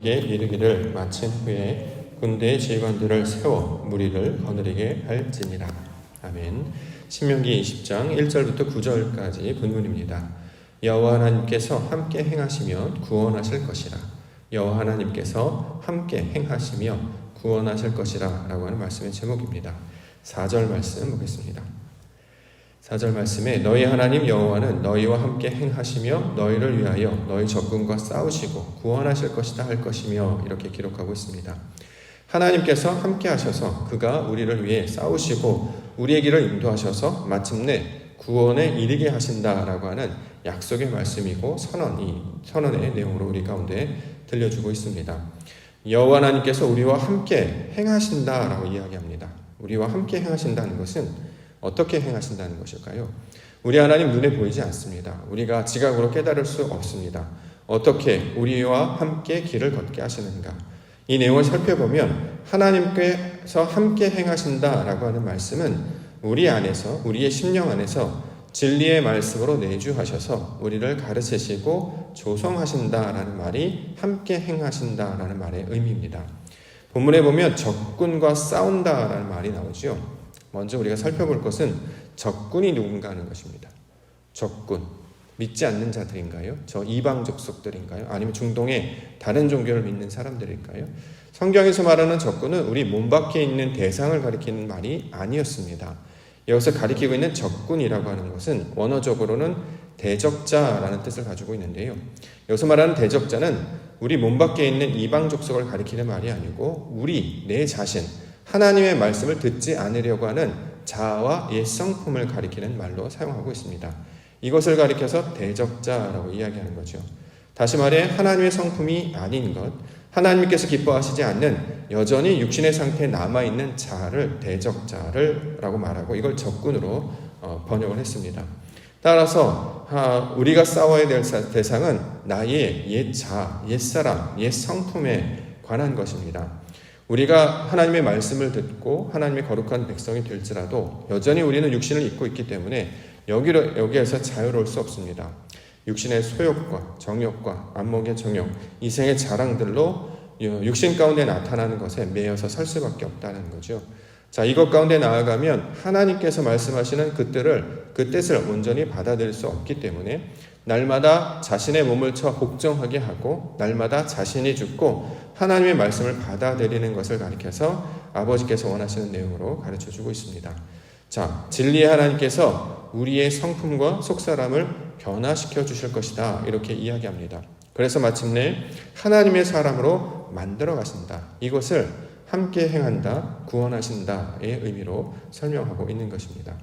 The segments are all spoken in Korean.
에 이르기를 마친 후에 군대의 지휘관들을 세워 무리를 거느리게 할지니라. 아멘. 신명기 20장 1절부터 9절까지 본문입니다. 여호와 하나님께서 함께 행하시며 구원하실 것이라. 여호와 하나님께서 함께 행하시며 구원하실 것이라 라고 하는 말씀의 제목입니다. 4절 말씀 보겠습니다. 4절 말씀에 너희 하나님 여호와는 너희와 함께 행하시며 너희를 위하여 너희 적군과 싸우시고 구원하실 것이다 할 것이며 이렇게 기록하고 있습니다. 하나님께서 함께 하셔서 그가 우리를 위해 싸우시고 우리의 길을 인도하셔서 마침내 구원에 이르게 하신다라고 하는 약속의 말씀이고 선언의 내용으로 우리 가운데 들려주고 있습니다. 여호와 하나님께서 우리와 함께 행하신다라고 이야기합니다. 우리와 함께 행하신다는 것은 어떻게 행하신다는 것일까요? 우리 하나님 눈에 보이지 않습니다. 우리가 지각으로 깨달을 수 없습니다. 어떻게 우리와 함께 길을 걷게 하시는가? 이 내용을 살펴보면 하나님께서 함께 행하신다라고 하는 말씀은 우리 안에서, 우리의 심령 안에서 진리의 말씀으로 내주하셔서 우리를 가르치시고 조성하신다라는 말이 함께 행하신다라는 말의 의미입니다. 본문에 보면 적군과 싸운다라는 말이 나오죠. 먼저 우리가 살펴볼 것은 적군이 누군가 하는 것입니다. 적군, 믿지 않는 자들인가요? 저 이방 족속들인가요? 아니면 중동의 다른 종교를 믿는 사람들일까요? 성경에서 말하는 적군은 우리 몸 밖에 있는 대상을 가리키는 말이 아니었습니다. 여기서 가리키고 있는 적군이라고 하는 것은 원어적으로는 대적자라는 뜻을 가지고 있는데요. 여기서 말하는 대적자는 우리 몸 밖에 있는 이방 족속을 가리키는 말이 아니고 내 자신, 하나님의 말씀을 듣지 않으려고 하는 자아와 옛 성품을 가리키는 말로 사용하고 있습니다. 이것을 가리켜서 대적자라고 이야기하는 거죠. 다시 말해 하나님의 성품이 아닌 것, 하나님께서 기뻐하시지 않는 여전히 육신의 상태에 남아있는 자를 대적자라고 말하고 이걸 적군으로 번역을 했습니다. 따라서 우리가 싸워야 될 대상은 나의 옛 자아, 옛 사람, 옛 성품에 관한 것입니다. 우리가 하나님의 말씀을 듣고 하나님의 거룩한 백성이 될지라도 여전히 우리는 육신을 입고 있기 때문에 여기에서 자유로울 수 없습니다. 육신의 소욕과 정욕과 안목의 정욕, 이생의 자랑들로 육신 가운데 나타나는 것에 매여서 설 수밖에 없다는 거죠. 자, 이것 가운데 나아가면 하나님께서 말씀하시는 그 뜻을 온전히 받아들일 수 없기 때문에 날마다 자신의 몸을 쳐 복종하게 하고 날마다 자신이 죽고 하나님의 말씀을 받아들이는 것을 가리켜서 아버지께서 원하시는 내용으로 가르쳐주고 있습니다. 자, 진리의 하나님께서 우리의 성품과 속사람을 변화시켜 주실 것이다 이렇게 이야기합니다. 그래서 마침내 하나님의 사람으로 만들어 가신다. 이것을 함께 행한다, 구원하신다의 의미로 설명하고 있는 것입니다.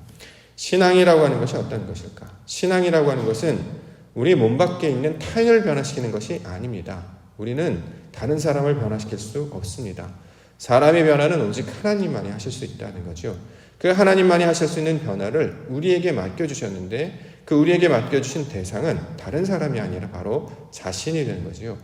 신앙이라고 하는 것이 어떤 것일까? 신앙이라고 하는 것은 우리 몸 밖에 있는 타인을 변화시키는 것이 아닙니다. 우리는 다른 사람을 변화시킬 수 없습니다. 사람의 변화는 오직 하나님만이 하실 수 있다는 거죠. 그 하나님만이 하실 수 있는 변화를 우리에게 맡겨주셨는데 그 우리에게 맡겨주신 대상은 다른 사람이 아니라 바로 자신이 되는 거죠.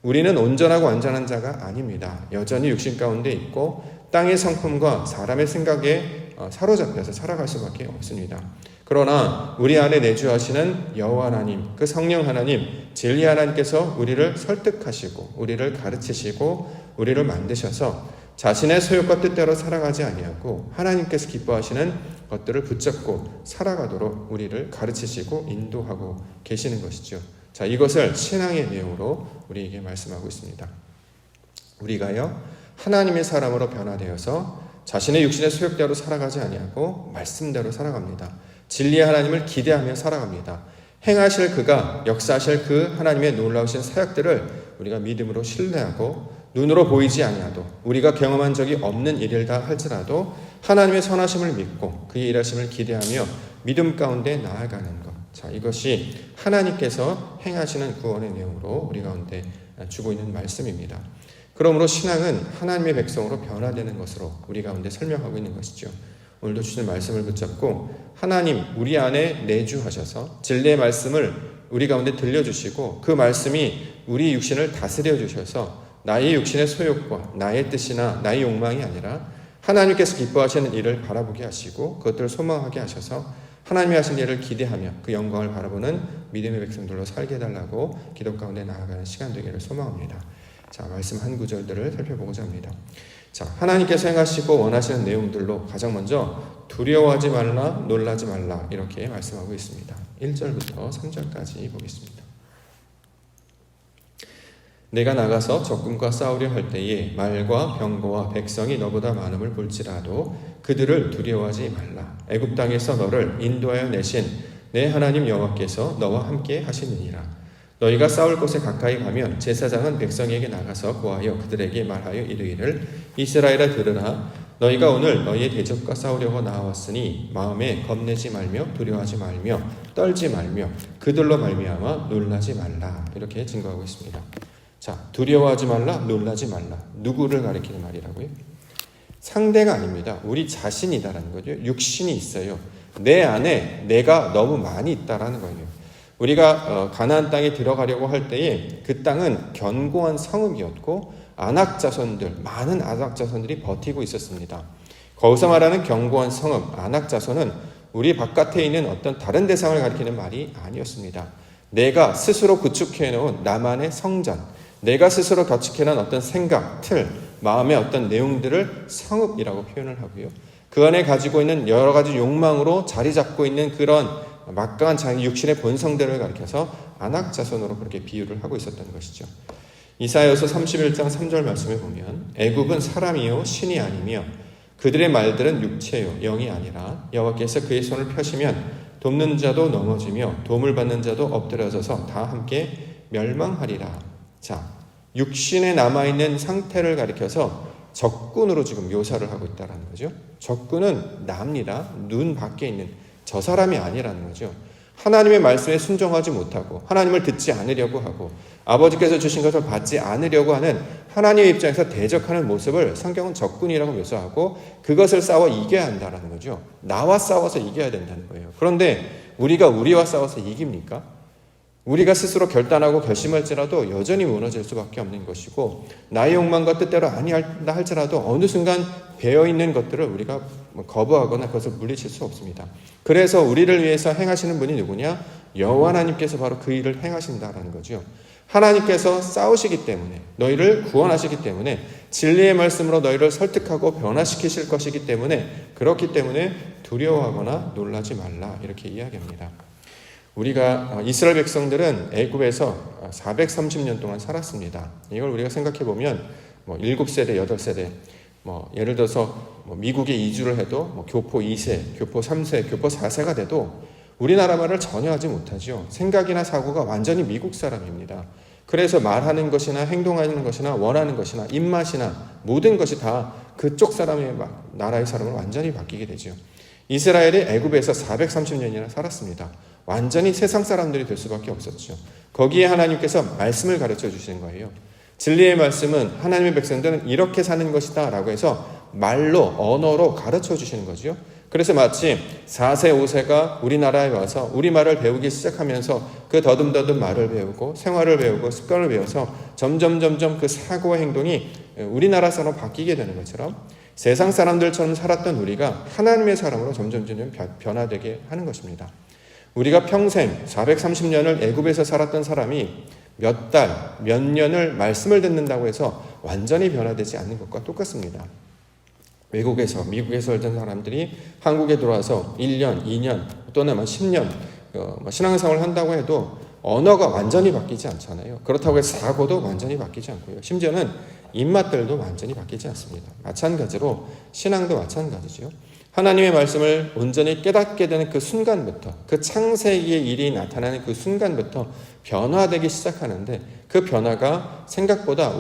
우리는 온전하고 완전한 자가 아닙니다. 여전히 육신 가운데 있고 땅의 성품과 사람의 생각에 사로잡혀서 살아갈 수밖에 없습니다. 그러나 우리 안에 내주하시는 여호와 하나님, 그 성령 하나님, 진리 하나님께서 우리를 설득하시고 우리를 가르치시고 우리를 만드셔서 자신의 소욕과 뜻대로 살아가지 아니하고 하나님께서 기뻐하시는 것들을 붙잡고 살아가도록 우리를 가르치시고 인도하고 계시는 것이죠. 자, 이것을 신앙의 내용으로 우리에게 말씀하고 있습니다. 우리가요, 하나님의 사람으로 변화되어서 자신의 육신의 소욕대로 살아가지 아니하고 말씀대로 살아갑니다. 진리의 하나님을 기대하며 살아갑니다. 행하실 그가, 역사하실 그 하나님의 놀라우신 사역들을 우리가 믿음으로 신뢰하고 눈으로 보이지 아니하도 우리가 경험한 적이 없는 일이다 할지라도 하나님의 선하심을 믿고 그의 일하심을 기대하며 믿음 가운데 나아가는 것. 자, 이것이 하나님께서 행하시는 구원의 내용으로 우리 가운데 주고 있는 말씀입니다. 그러므로 신앙은 하나님의 백성으로 변화되는 것으로 우리 가운데 설명하고 있는 것이죠. 오늘도 주신 말씀을 붙잡고 하나님 우리 안에 내주하셔서 진리의 말씀을 우리 가운데 들려주시고 그 말씀이 우리 육신을 다스려 주셔서 나의 육신의 소욕과 나의 뜻이나 나의 욕망이 아니라 하나님께서 기뻐하시는 일을 바라보게 하시고 그것들을 소망하게 하셔서 하나님이 하신 일을 기대하며 그 영광을 바라보는 믿음의 백성들로 살게 해달라고 기도 가운데 나아가는 시간 되기를 소망합니다. 자, 말씀 한 구절들을 살펴보고자 합니다. 자, 하나님께서 행하시고 원하시는 내용들로 가장 먼저 두려워하지 말라, 놀라지 말라 이렇게 말씀하고 있습니다. 1절부터 3절까지 보겠습니다. 내가 나가서 적군과 싸우려 할 때에 말과 병거와 백성이 너보다 많음을 볼지라도 그들을 두려워하지 말라. 애굽 땅에서 너를 인도하여 내신 내 하나님 여호와께서 너와 함께 하시느니라. 너희가 싸울 곳에 가까이 가면 제사장은 백성에게 나가서 고하여 그들에게 말하여 이르기를 이스라엘아 들으라. 너희가 오늘 너희의 대적과 싸우려고 나왔으니 마음에 겁내지 말며 두려워하지 말며 떨지 말며 그들로 말미암아 놀라지 말라. 이렇게 증거하고 있습니다. 자, 두려워하지 말라, 놀라지 말라. 누구를 가리키는 말이라고요? 상대가 아닙니다. 우리 자신이다라는 거죠. 육신이 있어요. 내 안에 내가 너무 많이 있다라는 거예요. 우리가 가나안 땅에 들어가려고 할 때에 그 땅은 견고한 성읍이었고 많은 아낙 자손들이 버티고 있었습니다. 거기서 말하는 견고한 성읍, 아낙 자손은 우리 바깥에 있는 어떤 다른 대상을 가리키는 말이 아니었습니다. 내가 스스로 구축해놓은 나만의 성전, 내가 스스로 구축해놓은 어떤 생각, 틀, 마음의 어떤 내용들을 성읍이라고 표현을 하고요. 그 안에 가지고 있는 여러 가지 욕망으로 자리 잡고 있는 그런 막강한 자기 육신의 본성들을 가리켜서 아낙 자손으로 그렇게 비유를 하고 있었던 것이죠. 이사야서 31장 3절 말씀에 보면 애굽은 사람이요 신이 아니며 그들의 말들은 육체요 영이 아니라 여호와께서 그의 손을 펴시면 돕는 자도 넘어지며 도움을 받는 자도 엎드려져서 다 함께 멸망하리라. 자, 육신에 남아있는 상태를 가리켜서 적군으로 지금 묘사를 하고 있다는 거죠. 적군은 납니다. 눈 밖에 있는 저 사람이 아니라는 거죠. 하나님의 말씀에 순종하지 못하고 하나님을 듣지 않으려고 하고 아버지께서 주신 것을 받지 않으려고 하는 하나님의 입장에서 대적하는 모습을 성경은 적군이라고 묘사하고 그것을 싸워 이겨야 한다는 거죠. 나와 싸워서 이겨야 된다는 거예요. 그런데 우리가 우리와 싸워서 이깁니까? 우리가 스스로 결단하고 결심할지라도 여전히 무너질 수밖에 없는 것이고 나의 욕망과 뜻대로 아니한다 할지라도 어느 순간 배어있는 것들을 우리가 거부하거나 그것을 물리칠 수 없습니다. 그래서 우리를 위해서 행하시는 분이 누구냐? 여호와 하나님께서 바로 그 일을 행하신다라는 거죠. 하나님께서 싸우시기 때문에 너희를 구원하시기 때문에 진리의 말씀으로 너희를 설득하고 변화시키실 것이기 때문에 그렇기 때문에 두려워하거나 놀라지 말라 이렇게 이야기합니다. 우리가 이스라엘 백성들은 애굽에서 430년 동안 살았습니다. 이걸 우리가 생각해 보면 7세대, 8세대 예를 들어서 미국에 이주를 해도 교포 2세, 교포 3세, 교포 4세가 돼도 우리나라 말을 전혀 하지 못하죠. 생각이나 사고가 완전히 미국 사람입니다. 그래서 말하는 것이나 행동하는 것이나 원하는 것이나 입맛이나 모든 것이 다 그쪽 사람의 나라의 사람으로 완전히 바뀌게 되죠. 이스라엘이 애굽에서 430년이나 살았습니다. 완전히 세상 사람들이 될 수밖에 없었죠. 거기에 하나님께서 말씀을 가르쳐 주시는 거예요. 진리의 말씀은 하나님의 백성들은 이렇게 사는 것이다 라고 해서 말로 언어로 가르쳐 주시는 거죠. 그래서 마치 4세 5세가 우리나라에 와서 우리말을 배우기 시작하면서 그 더듬더듬 말을 배우고 생활을 배우고 습관을 배워서 점점 그 사고와 행동이 우리나라 사람으로 바뀌게 되는 것처럼 세상 사람들처럼 살았던 우리가 하나님의 사람으로 점점 변화되게 하는 것입니다. 우리가 평생 430년을 애굽에서 살았던 사람이 몇 달, 몇 년을 말씀을 듣는다고 해서 완전히 변화되지 않는 것과 똑같습니다. 외국에서, 미국에서 살던 사람들이 한국에 들어와서 1년, 2년 또는 10년 신앙생활을 한다고 해도 언어가 완전히 바뀌지 않잖아요. 그렇다고 해서 사고도 완전히 바뀌지 않고요. 심지어는 입맛들도 완전히 바뀌지 않습니다. 마찬가지로 신앙도 마찬가지죠. 하나님의 말씀을 온전히 깨닫게 되는 그 순간부터 그 창세기의 일이 나타나는 그 순간부터 변화되기 시작하는데 그 변화가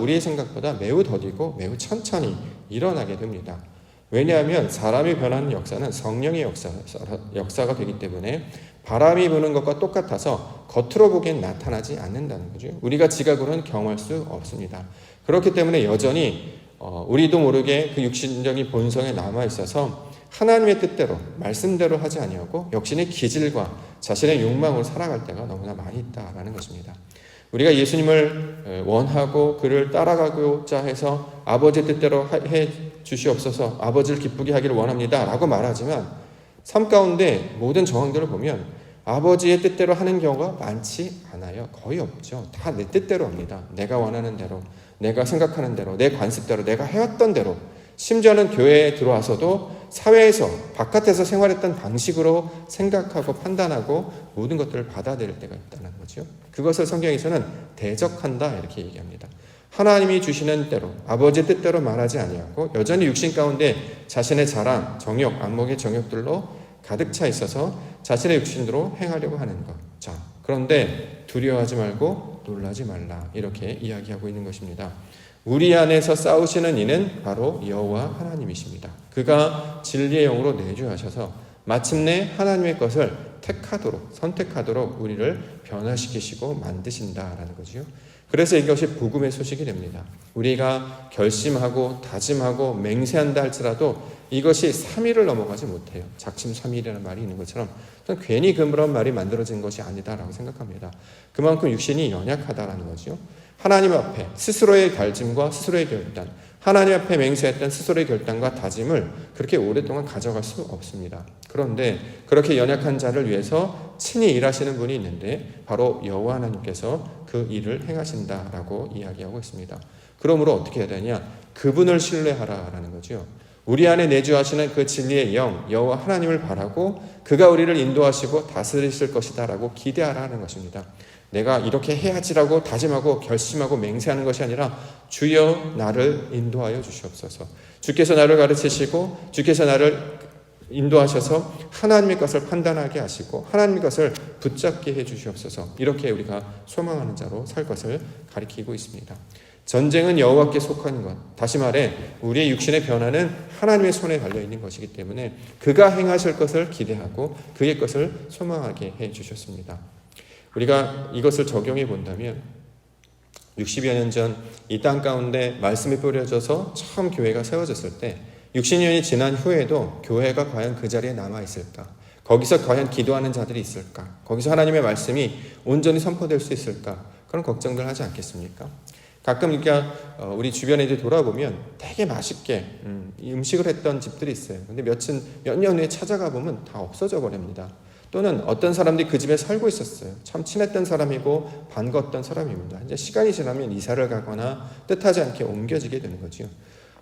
우리의 생각보다 매우 더디고 매우 천천히 일어나게 됩니다. 왜냐하면 사람이 변하는 역사는 성령의 역사가 되기 때문에 바람이 부는 것과 똑같아서 겉으로 보기엔 나타나지 않는다는 거죠. 우리가 지각으로는 경험할 수 없습니다. 그렇기 때문에 여전히 우리도 모르게 그 육신적인 본성에 남아있어서 하나님의 뜻대로 말씀대로 하지 아니하고 역신의 기질과 자신의 욕망으로 살아갈 때가 너무나 많이 있다라는 것입니다. 우리가 예수님을 원하고 그를 따라가고자 해서 아버지 뜻대로 해 주시옵소서 아버지를 기쁘게 하기를 원합니다 라고 말하지만 삶 가운데 모든 정황들을 보면 아버지의 뜻대로 하는 경우가 많지 않아요. 거의 없죠. 다 내 뜻대로 합니다. 내가 원하는 대로, 내가 생각하는 대로, 내 관습대로, 내가 해왔던 대로, 심지어는 교회에 들어와서도 사회에서, 바깥에서 생활했던 방식으로 생각하고 판단하고 모든 것들을 받아들일 때가 있다는 거죠. 그것을 성경에서는 대적한다 이렇게 얘기합니다. 하나님이 주시는 대로, 아버지의 뜻대로 말하지 아니하고 여전히 육신 가운데 자신의 자랑, 정욕, 안목의 정욕들로 가득 차 있어서 자신의 육신으로 행하려고 하는 것. 자, 그런데 두려워하지 말고 놀라지 말라 이렇게 이야기하고 있는 것입니다. 우리 안에서 싸우시는 이는 바로 여호와 하나님이십니다. 그가 진리의 영으로 내주하셔서 마침내 하나님의 것을 선택하도록 우리를 변화시키시고 만드신다라는 거죠. 그래서 이것이 복음의 소식이 됩니다. 우리가 결심하고 다짐하고 맹세한다 할지라도 이것이 3일을 넘어가지 못해요. 작심 3일이라는 말이 있는 것처럼 괜히 그런 말이 만들어진 것이 아니다라고 생각합니다. 그만큼 육신이 연약하다라는 거죠. 하나님 앞에 스스로의 결심과 스스로의 결단, 하나님 앞에 맹세했던 스스로의 결단과 다짐을 그렇게 오랫동안 가져갈 수 없습니다. 그런데 그렇게 연약한 자를 위해서 친히 일하시는 분이 있는데 바로 여호와 하나님께서 그 일을 행하신다라고 이야기하고 있습니다. 그러므로 어떻게 해야 되냐? 그분을 신뢰하라라는 거죠. 우리 안에 내주하시는 그 진리의 영, 여호와 하나님을 바라고 그가 우리를 인도하시고 다스리실 것이다라고 기대하라는 것입니다. 내가 이렇게 해야지라고 다짐하고 결심하고 맹세하는 것이 아니라 주여 나를 인도하여 주시옵소서. 주께서 나를 가르치시고 주께서 나를 인도하셔서 하나님의 것을 판단하게 하시고 하나님의 것을 붙잡게 해 주시옵소서. 이렇게 우리가 소망하는 자로 살 것을 가리키고 있습니다. 전쟁은 여호와께 속하는 것. 다시 말해 우리의 육신의 변화는 하나님의 손에 달려있는 것이기 때문에 그가 행하실 것을 기대하고 그의 것을 소망하게 해 주셨습니다. 우리가 이것을 적용해 본다면 60여 년 전 이 땅 가운데 말씀이 뿌려져서 처음 교회가 세워졌을 때 60년이 지난 후에도 교회가 과연 그 자리에 남아있을까? 거기서 과연 기도하는 자들이 있을까? 거기서 하나님의 말씀이 온전히 선포될 수 있을까? 그런 걱정들 하지 않겠습니까? 가끔 우리 주변에 이제 돌아보면 되게 맛있게 음식을 했던 집들이 있어요. 근데 몇 년 후에 찾아가 보면 다 없어져 버립니다. 또는 어떤 사람들이 그 집에 살고 있었어요. 참 친했던 사람이고 반가웠던 사람입니다. 이제 시간이 지나면 이사를 가거나 뜻하지 않게 옮겨지게 되는 거죠.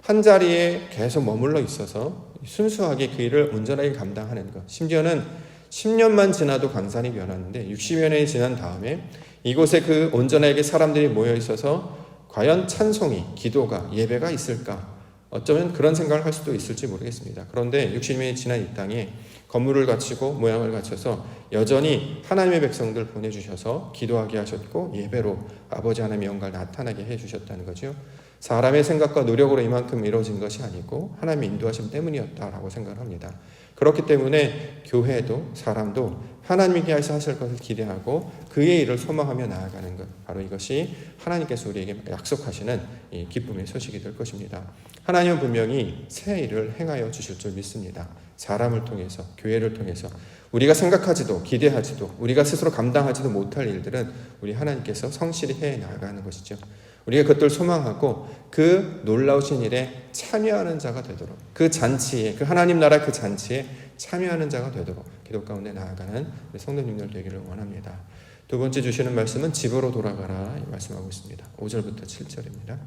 한 자리에 계속 머물러 있어서 순수하게 그 일을 온전하게 감당하는 것. 심지어는 10년만 지나도 강산이 변하는데 60여 년이 지난 다음에 이곳에 그 온전하게 사람들이 모여 있어서 과연 찬송이, 기도가, 예배가 있을까? 어쩌면 그런 생각을 할 수도 있을지 모르겠습니다. 그런데 60년이 지난 이 땅에 건물을 갖추고 모양을 갖춰서 여전히 하나님의 백성들 보내주셔서 기도하게 하셨고 예배로 아버지 하나님의 영광을 나타나게 해주셨다는 거죠. 사람의 생각과 노력으로 이만큼 이루어진 것이 아니고 하나님의 인도하심 때문이었다라고 생각을 합니다. 그렇기 때문에 교회도 사람도 하나님께 하실 것을 기대하고 그의 일을 소망하며 나아가는 것, 바로 이것이 하나님께서 우리에게 약속하시는 이 기쁨의 소식이 될 것입니다. 하나님은 분명히 새 일을 행하여 주실 줄 믿습니다. 사람을 통해서, 교회를 통해서 우리가 생각하지도 기대하지도 우리가 스스로 감당하지도 못할 일들은 우리 하나님께서 성실히 해 나가는 것이죠. 우리가 그것들 소망하고 그 놀라우신 일에 참여하는 자가 되도록, 그 잔치에, 그 하나님 나라 그 잔치에 참여하는 자가 되도록 기도 가운데 나아가는 우리 성도님들 되기를 원합니다. 두 번째 주시는 말씀은 집으로 돌아가라 말씀하고 있습니다. 5절부터 7절입니다.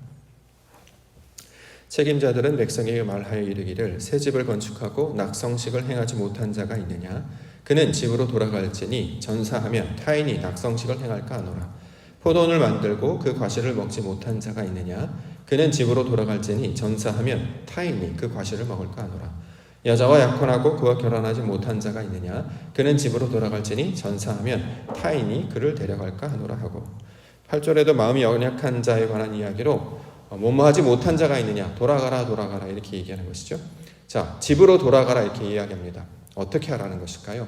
책임자들은 백성에게 말하여 이르기를 새 집을 건축하고 낙성식을 행하지 못한 자가 있느냐? 그는 집으로 돌아갈지니 전사하면 타인이 낙성식을 행할까 하노라. 포도원을 만들고 그 과실을 먹지 못한 자가 있느냐? 그는 집으로 돌아갈지니 전사하면 타인이 그 과실을 먹을까 하노라. 여자와 약혼하고 그와 결혼하지 못한 자가 있느냐? 그는 집으로 돌아갈지니 전사하면 타인이 그를 데려갈까 하노라 하고 8절에도 마음이 연약한 자에 관한 이야기로 뭐뭐하지 못한 자가 있느냐? 돌아가라 돌아가라 이렇게 얘기하는 것이죠. 자, 집으로 돌아가라 이렇게 이야기합니다. 어떻게 하라는 것일까요?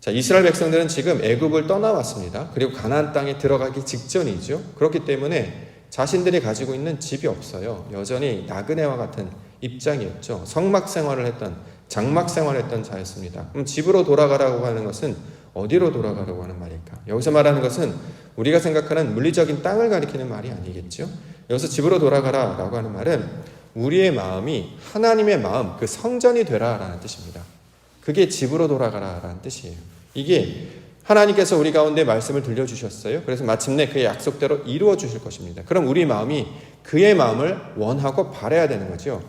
자, 이스라엘 백성들은 지금 애굽을 떠나왔습니다. 그리고 가나안 땅에 들어가기 직전이죠. 그렇기 때문에 자신들이 가지고 있는 집이 없어요. 여전히 나그네와 같은 입장이었죠. 성막 생활을 했던, 장막 생활을 했던 자였습니다. 그럼 집으로 돌아가라고 하는 것은 어디로 돌아가라고 하는 말일까? 여기서 말하는 것은 우리가 생각하는 물리적인 땅을 가리키는 말이 아니겠죠. 여기서 집으로 돌아가라라고 하는 말은 우리의 마음이 하나님의 마음, 그 성전이 되라라는 뜻입니다. 그게 집으로 돌아가라라는 뜻이에요. 이게 하나님께서 우리 가운데 말씀을 들려주셨어요. 그래서 마침내 그의 약속대로 이루어 주실 것입니다. 그럼 우리 마음이 그의 마음을 원하고 바라야 되는 거죠.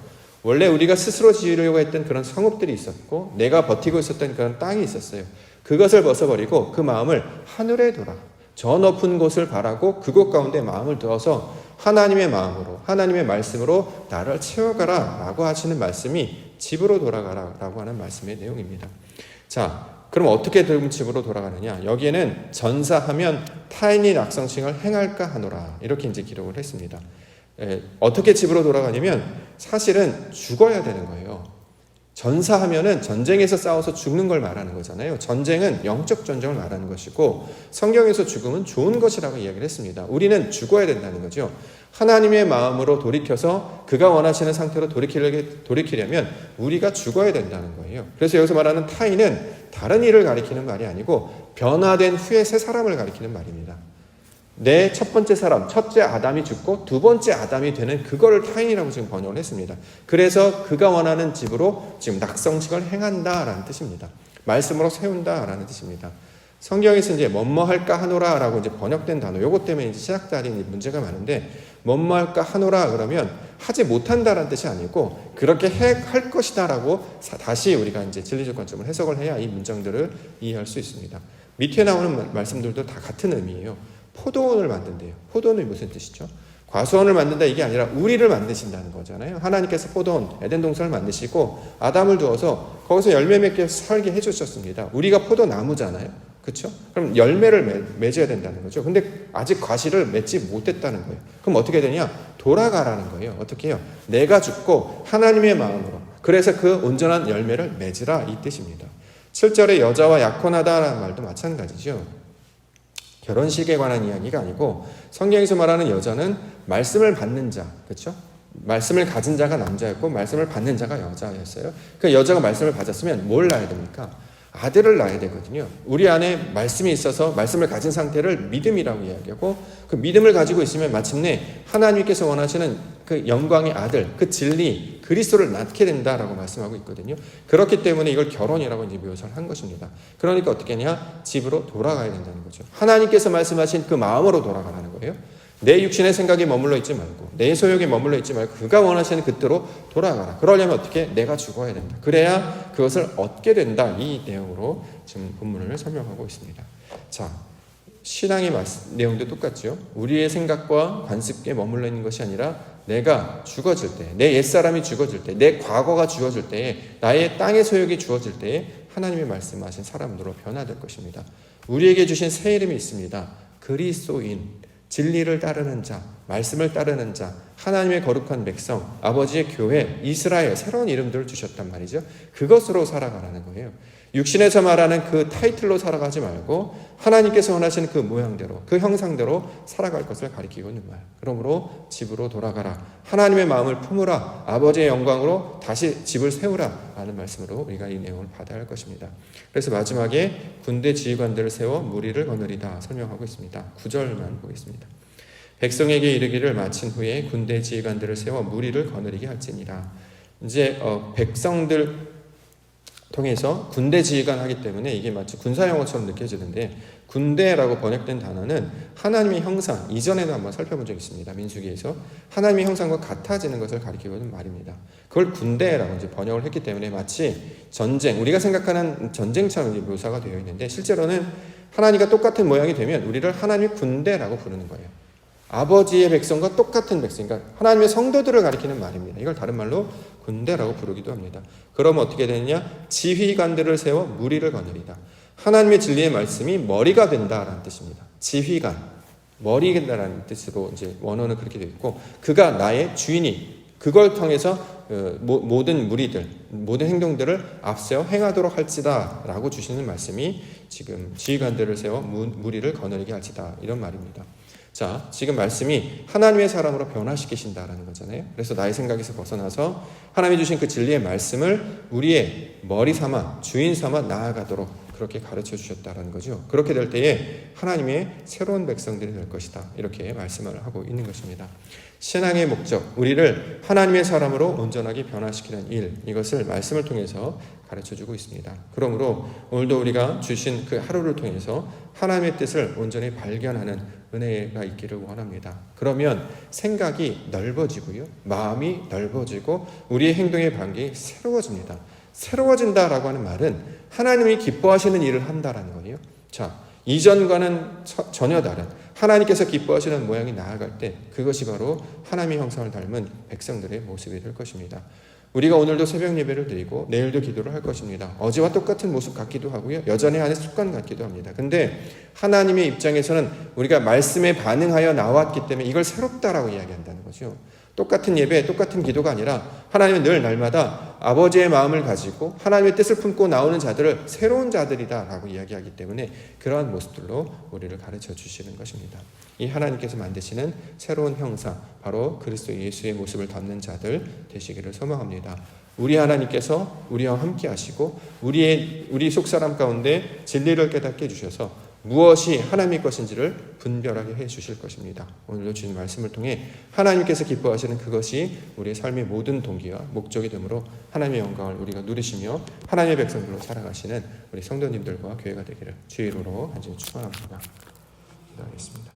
원래 우리가 스스로 지으려고 했던 그런 성읍들이 있었고 내가 버티고 있었던 그런 땅이 있었어요. 그것을 벗어버리고 그 마음을 하늘에 둬라. 저 높은 곳을 바라고 그곳 가운데 마음을 두어서 하나님의 마음으로 하나님의 말씀으로 나를 채워가라 라고 하시는 말씀이 집으로 돌아가라 라고 하는 말씀의 내용입니다. 자, 그럼 어떻게 집으로 돌아가느냐? 여기에는 전사하면 타인이 낙성칭을 행할까 하노라 이렇게 이제 기록을 했습니다. 어떻게 집으로 돌아가냐면 사실은 죽어야 되는 거예요. 전사하면은 전쟁에서 싸워서 죽는 걸 말하는 거잖아요. 전쟁은 영적 전쟁을 말하는 것이고 성경에서 죽음은 좋은 것이라고 이야기를 했습니다. 우리는 죽어야 된다는 거죠. 하나님의 마음으로 돌이켜서 그가 원하시는 상태로 돌이키려면 우리가 죽어야 된다는 거예요. 그래서 여기서 말하는 타인은 다른 일을 가리키는 말이 아니고 변화된 후에 새 사람을 가리키는 말입니다. 내 첫 번째 사람, 첫째 아담이 죽고 두 번째 아담이 되는 그거를 타인이라고 지금 번역을 했습니다. 그래서 그가 원하는 집으로 지금 낙성식을 행한다라는 뜻입니다. 말씀으로 세운다라는 뜻입니다. 성경에서 이제 뭐뭐할까 하노라라고 이제 번역된 단어, 요것 때문에 이제 신학자들이 문제가 많은데 뭐뭐할까 하노라 그러면 하지 못한다라는 뜻이 아니고 그렇게 할 것이다라고 다시 우리가 이제 진리적 관점을 해석을 해야 이 문장들을 이해할 수 있습니다. 밑에 나오는 말씀들도 다 같은 의미예요. 포도원을 만든대요. 포도원이 무슨 뜻이죠? 과수원을 만든다 이게 아니라 우리를 만드신다는 거잖아요. 하나님께서 포도원, 에덴 동산을 만드시고 아담을 두어서 거기서 열매 맺게 살게 해주셨습니다. 우리가 포도나무잖아요. 그렇죠? 그럼 열매를 맺어야 된다는 거죠. 근데 아직 과실을 맺지 못했다는 거예요. 그럼 어떻게 되냐? 돌아가라는 거예요. 어떻게 해요? 내가 죽고 하나님의 마음으로. 그래서 그 온전한 열매를 맺으라 이 뜻입니다. 7절에 여자와 약혼하다라는 말도 마찬가지죠. 결혼식에 관한 이야기가 아니고 성경에서 말하는 여자는 말씀을 받는 자, 그렇죠? 말씀을 가진 자가 남자였고 말씀을 받는 자가 여자였어요. 그 여자가 말씀을 받았으면 뭘 낳아야 됩니까? 아들을 낳아야 되거든요. 우리 안에 말씀이 있어서 말씀을 가진 상태를 믿음이라고 이야기하고 그 믿음을 가지고 있으면 마침내 하나님께서 원하시는 그 영광의 아들, 그 진리, 그리스도를 낳게 된다라고 말씀하고 있거든요. 그렇기 때문에 이걸 결혼이라고 이제 묘사를 한 것입니다. 그러니까 어떻게 하냐? 집으로 돌아가야 된다는 거죠. 하나님께서 말씀하신 그 마음으로 돌아가라는 거예요. 내 육신의 생각에 머물러 있지 말고 내 소욕에 머물러 있지 말고 그가 원하시는 그대로 돌아가라. 그러려면 어떻게? 내가 죽어야 된다. 그래야 그것을 얻게 된다. 이 내용으로 지금 본문을 설명하고 있습니다. 자, 신앙의 내용도 똑같죠. 우리의 생각과 관습에 머물러 있는 것이 아니라 내가 죽어질 때, 내 옛사람이 죽어질 때, 내 과거가 주어질 때에, 나의 땅의 소욕이 주어질 때에 하나님의 말씀하신 사람으로 변화될 것입니다. 우리에게 주신 새 이름이 있습니다. 그리스도인. 진리를 따르는 자, 말씀을 따르는 자, 하나님의 거룩한 백성, 아버지의 교회, 이스라엘, 새로운 이름들을 주셨단 말이죠. 그것으로 살아가라는 거예요. 육신에서 말하는 그 타이틀로 살아가지 말고 하나님께서 원하시는 그 모양대로, 그 형상대로 살아갈 것을 가리키고 있는 말. 그러므로 집으로 돌아가라. 하나님의 마음을 품으라. 아버지의 영광으로 다시 집을 세우라. 라는 말씀으로 우리가 이 내용을 받아야 할 것입니다. 그래서 마지막에 군대 지휘관들을 세워 무리를 거느리다 설명하고 있습니다. 9절만 보겠습니다. 백성에게 이르기를 마친 후에 군대 지휘관들을 세워 무리를 거느리게 할지니라. 이제 백성들 통해서 군대 지휘관 하기 때문에 이게 마치 군사용어처럼 느껴지는데 군대라고 번역된 단어는 하나님의 형상, 이전에도 한번 살펴본 적이 있습니다. 민수기에서 하나님의 형상과 같아지는 것을 가리키고 있는 말입니다. 그걸 군대라고 이제 번역을 했기 때문에 마치 전쟁, 우리가 생각하는 전쟁처럼 묘사가 되어 있는데 실제로는 하나님과 똑같은 모양이 되면 우리를 하나님의 군대라고 부르는 거예요. 아버지의 백성과 똑같은 백성, 그러니까 하나님의 성도들을 가리키는 말입니다. 이걸 다른 말로 군대라고 부르기도 합니다. 그러면 어떻게 되느냐? 지휘관들을 세워 무리를 거느리다. 하나님의 진리의 말씀이 머리가 된다라는 뜻입니다. 지휘관, 머리가 된다라는 뜻으로 이제 원어는 그렇게 되어 있고, 그가 나의 주인이 그걸 통해서 모든 무리들, 모든 행동들을 앞세워 행하도록 할지다라고 주시는 말씀이 지금 지휘관들을 세워 무리를 거느리게 할지다 이런 말입니다. 자, 지금 말씀이 하나님의 사람으로 변화시키신다라는 거잖아요. 그래서 나의 생각에서 벗어나서 하나님이 주신 그 진리의 말씀을 우리의 머리 삼아, 주인 삼아 나아가도록 그렇게 가르쳐 주셨다라는 거죠. 그렇게 될 때에 하나님의 새로운 백성들이 될 것이다. 이렇게 말씀을 하고 있는 것입니다. 신앙의 목적, 우리를 하나님의 사람으로 온전하게 변화시키는 일, 이것을 말씀을 통해서 가르쳐주고 있습니다. 그러므로 오늘도 우리가 주신 그 하루를 통해서 하나님의 뜻을 온전히 발견하는 은혜가 있기를 원합니다. 그러면 생각이 넓어지고요, 마음이 넓어지고 우리의 행동의 방식이 새로워집니다. 새로워진다라고 하는 말은 하나님이 기뻐하시는 일을 한다라는 거예요. 자, 이전과는 전혀 다른 하나님께서 기뻐하시는 모양이 나아갈 때 그것이 바로 하나님의 형상을 닮은 백성들의 모습이 될 것입니다. 우리가 오늘도 새벽 예배를 드리고 내일도 기도를 할 것입니다. 어제와 똑같은 모습 같기도 하고요, 여전히 하는 습관 같기도 합니다. 근데 하나님의 입장에서는 우리가 말씀에 반응하여 나왔기 때문에 이걸 새롭다라고 이야기한다는 거죠. 똑같은 예배, 똑같은 기도가 아니라 하나님은 늘 날마다 아버지의 마음을 가지고 하나님의 뜻을 품고 나오는 자들을 새로운 자들이다라고 이야기하기 때문에 그러한 모습들로 우리를 가르쳐 주시는 것입니다. 이 하나님께서 만드시는 새로운 형상, 바로 그리스도 예수의 모습을 담는 자들 되시기를 소망합니다. 우리 하나님께서 우리와 함께 하시고 우리 속사람 가운데 진리를 깨닫게 해주셔서 무엇이 하나님의 것인지를 분별하게 해 주실 것입니다. 오늘도 주님 말씀을 통해 하나님께서 기뻐하시는 그것이 우리의 삶의 모든 동기와 목적이 되므로 하나님의 영광을 우리가 누리시며 하나님의 백성들로 살아가시는 우리 성도님들과 교회가 되기를 주의 이름으로 간절히 축원합니다. 기도하겠습니다.